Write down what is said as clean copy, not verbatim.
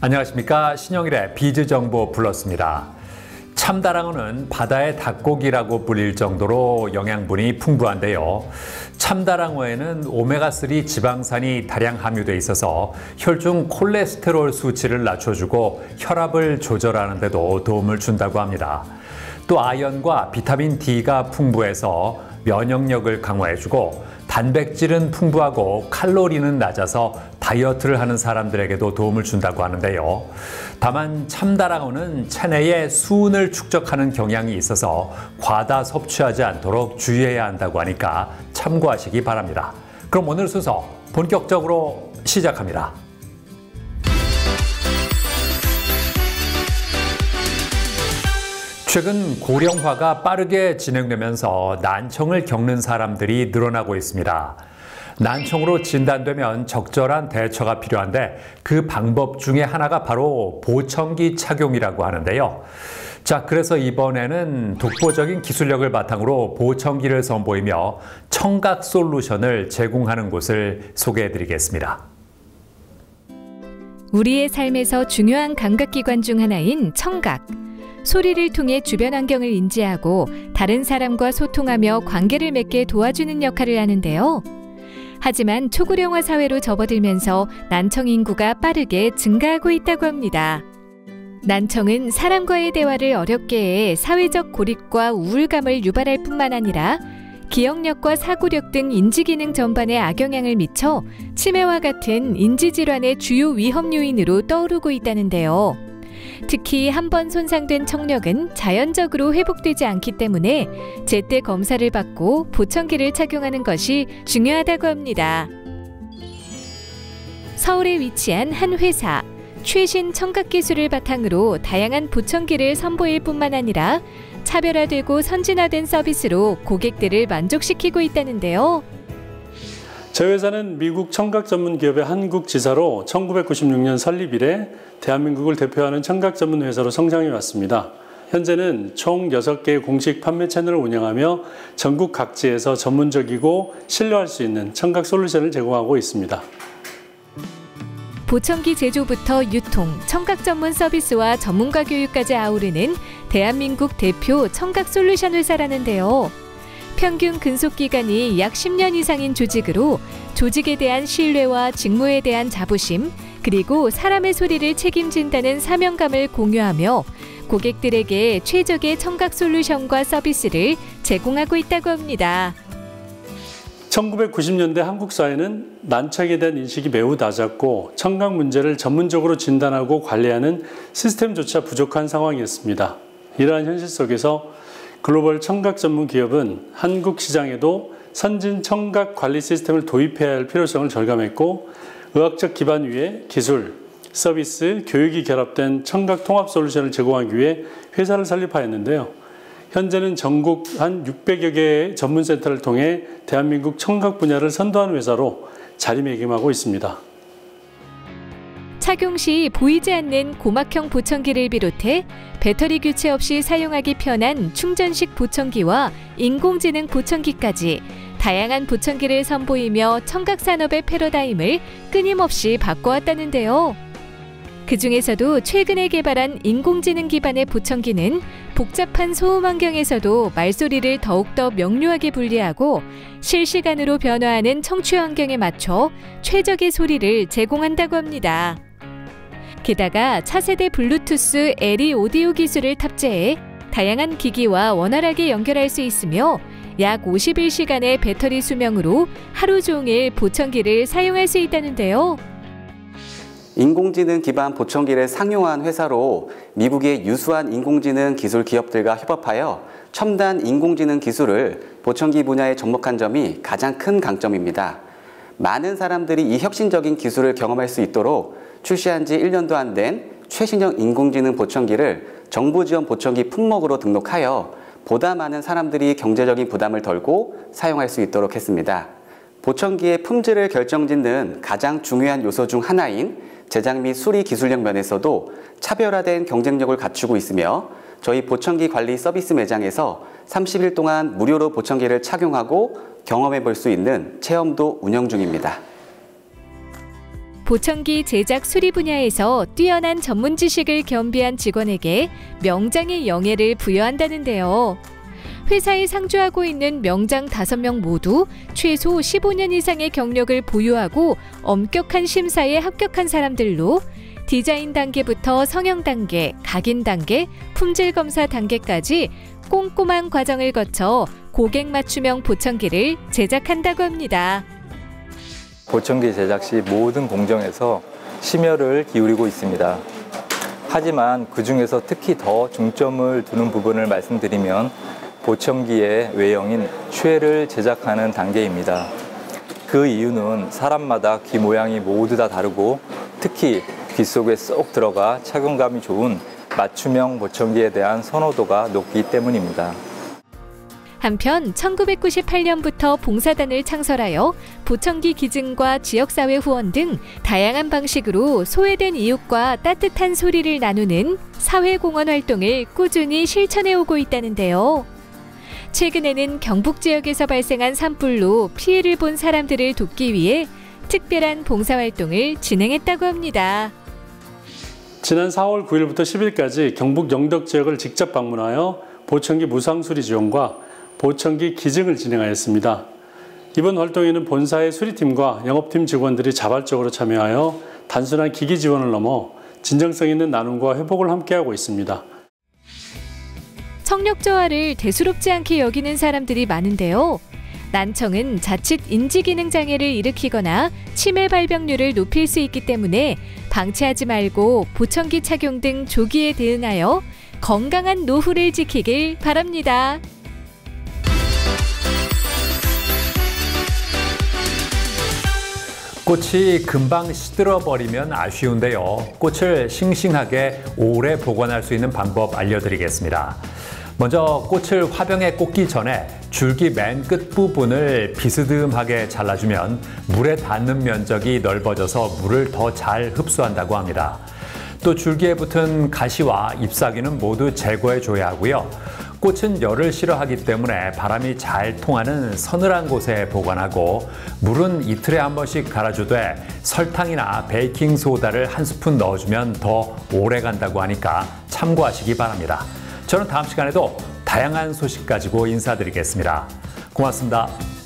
안녕하십니까. 신영일의 비즈정보 플러스입니다. 참다랑어는 바다의 닭고기라고 불릴 정도로 영양분이 풍부한데요. 참다랑어에는 오메가3 지방산이 다량 함유되어 있어서 혈중 콜레스테롤 수치를 낮춰주고 혈압을 조절하는 데도 도움을 준다고 합니다. 또 아연과 비타민 D가 풍부해서 면역력을 강화해주고 단백질은 풍부하고 칼로리는 낮아서 다이어트를 하는 사람들에게도 도움을 준다고 하는데요. 다만 참다랑어는 체내에 수은을 축적하는 경향이 있어서 과다 섭취하지 않도록 주의해야 한다고 하니까 참고하시기 바랍니다. 그럼 오늘 순서 본격적으로 시작합니다. 최근 고령화가 빠르게 진행되면서 난청을 겪는 사람들이 늘어나고 있습니다. 난청으로 진단되면 적절한 대처가 필요한데 그 방법 중에 하나가 바로 보청기 착용이라고 하는데요. 자, 그래서 이번에는 독보적인 기술력을 바탕으로 보청기를 선보이며 청각 솔루션을 제공하는 곳을 소개해드리겠습니다. 우리의 삶에서 중요한 감각기관 중 하나인 청각. 소리를 통해 주변 환경을 인지하고 다른 사람과 소통하며 관계를 맺게 도와주는 역할을 하는데요. 하지만 초고령화 사회로 접어들면서 난청 인구가 빠르게 증가하고 있다고 합니다. 난청은 사람과의 대화를 어렵게 해 사회적 고립과 우울감을 유발할 뿐만 아니라 기억력과 사고력 등 인지기능 전반에 악영향을 미쳐 치매와 같은 인지질환의 주요 위험 요인으로 떠오르고 있다는데요. 특히 한번 손상된 청력은 자연적으로 회복되지 않기 때문에 제때 검사를 받고 보청기를 착용하는 것이 중요하다고 합니다. 서울에 위치한 한 회사, 최신 청각 기술을 바탕으로 다양한 보청기를 선보일 뿐만 아니라 차별화되고 선진화된 서비스로 고객들을 만족시키고 있다는데요. 저희 회사는 미국 청각 전문 기업의 한국 지사로 1996년 설립 이래 대한민국을 대표하는 청각 전문 회사로 성장해 왔습니다. 현재는 총 6개의 공식 판매 채널을 운영하며 전국 각지에서 전문적이고 신뢰할 수 있는 청각 솔루션을 제공하고 있습니다. 보청기 제조부터 유통, 청각 전문 서비스와 전문가 교육까지 아우르는 대한민국 대표 청각 솔루션 회사라는데요. 평균 근속기간이 약 10년 이상인 조직으로 조직에 대한 신뢰와 직무에 대한 자부심, 그리고 사람의 소리를 책임진다는 사명감을 공유하며 고객들에게 최적의 청각 솔루션과 서비스를 제공하고 있다고 합니다. 1990년대 한국 사회는 난청에 대한 인식이 매우 낮았고 청각 문제를 전문적으로 진단하고 관리하는 시스템조차 부족한 상황이었습니다. 이러한 현실 속에서 글로벌 청각 전문 기업은 한국 시장에도 선진 청각 관리 시스템을 도입해야 할 필요성을 절감했고 의학적 기반 위에 기술, 서비스, 교육이 결합된 청각 통합 솔루션을 제공하기 위해 회사를 설립하였는데요. 현재는 전국 한 600여 개의 전문센터를 통해 대한민국 청각 분야를 선도하는 회사로 자리매김하고 있습니다. 착용 시 보이지 않는 고막형 보청기를 비롯해 배터리 교체 없이 사용하기 편한 충전식 보청기와 인공지능 보청기까지 다양한 보청기를 선보이며 청각산업의 패러다임을 끊임없이 바꿔왔다는데요. 그중에서도 최근에 개발한 인공지능 기반의 보청기는 복잡한 소음 환경에서도 말소리를 더욱더 명료하게 분리하고 실시간으로 변화하는 청취 환경에 맞춰 최적의 소리를 제공한다고 합니다. 게다가 차세대 블루투스 LE 오디오 기술을 탑재해 다양한 기기와 원활하게 연결할 수 있으며 약 51시간의 배터리 수명으로 하루 종일 보청기를 사용할 수 있다는데요. 인공지능 기반 보청기를 상용한 회사로 미국의 유수한 인공지능 기술 기업들과 협업하여 첨단 인공지능 기술을 보청기 분야에 접목한 점이 가장 큰 강점입니다. 많은 사람들이 이 혁신적인 기술을 경험할 수 있도록 출시한 지 1년도 안 된 최신형 인공지능 보청기를 정부 지원 보청기 품목으로 등록하여 보다 많은 사람들이 경제적인 부담을 덜고 사용할 수 있도록 했습니다. 보청기의 품질을 결정짓는 가장 중요한 요소 중 하나인 제작 및 수리 기술력 면에서도 차별화된 경쟁력을 갖추고 있으며 저희 보청기 관리 서비스 매장에서 30일 동안 무료로 보청기를 착용하고 경험해 볼 수 있는 체험도 운영 중입니다. 보청기 제작 수리 분야에서 뛰어난 전문 지식을 겸비한 직원에게 명장의 영예를 부여한다는데요. 회사에 상주하고 있는 명장 5명 모두 최소 15년 이상의 경력을 보유하고 엄격한 심사에 합격한 사람들로 디자인 단계부터 성형 단계, 각인 단계, 품질 검사 단계까지 꼼꼼한 과정을 거쳐 고객 맞춤형 보청기를 제작한다고 합니다. 보청기 제작 시 모든 공정에서 심혈을 기울이고 있습니다. 하지만 그중에서 특히 더 중점을 두는 부분을 말씀드리면 보청기의 외형인 쉐를 제작하는 단계입니다. 그 이유는 사람마다 귀 모양이 모두 다 다르고 특히 귀 속에 쏙 들어가 착용감이 좋은 맞춤형 보청기에 대한 선호도가 높기 때문입니다. 한편 1998년부터 봉사단을 창설하여 보청기 기증과 지역사회 후원 등 다양한 방식으로 소외된 이웃과 따뜻한 소리를 나누는 사회공헌 활동을 꾸준히 실천해오고 있다는데요. 최근에는 경북 지역에서 발생한 산불로 피해를 본 사람들을 돕기 위해 특별한 봉사활동을 진행했다고 합니다. 지난 4월 9일부터 10일까지 경북 영덕 지역을 직접 방문하여 보청기 무상수리 지원과 보청기 기증을 진행하였습니다. 이번 활동에는 본사의 수리팀과 영업팀 직원들이 자발적으로 참여하여 단순한 기기 지원을 넘어 진정성 있는 나눔과 회복을 함께하고 있습니다. 청력 저하를 대수롭지 않게 여기는 사람들이 많은데요. 난청은 자칫 인지기능 장애를 일으키거나 치매 발병률을 높일 수 있기 때문에 방치하지 말고 보청기 착용 등 조기에 대응하여 건강한 노후를 지키길 바랍니다. 꽃이 금방 시들어버리면 아쉬운데요. 꽃을 싱싱하게 오래 보관할 수 있는 방법 알려드리겠습니다. 먼저 꽃을 화병에 꽂기 전에 줄기 맨 끝부분을 비스듬하게 잘라주면 물에 닿는 면적이 넓어져서 물을 더 잘 흡수한다고 합니다. 또 줄기에 붙은 가시와 잎사귀는 모두 제거해줘야 하고요. 꽃은 열을 싫어하기 때문에 바람이 잘 통하는 서늘한 곳에 보관하고 물은 이틀에 한 번씩 갈아주되 설탕이나 베이킹소다를 한 스푼 넣어주면 더 오래 간다고 하니까 참고하시기 바랍니다. 저는 다음 시간에도 다양한 소식 가지고 인사드리겠습니다. 고맙습니다.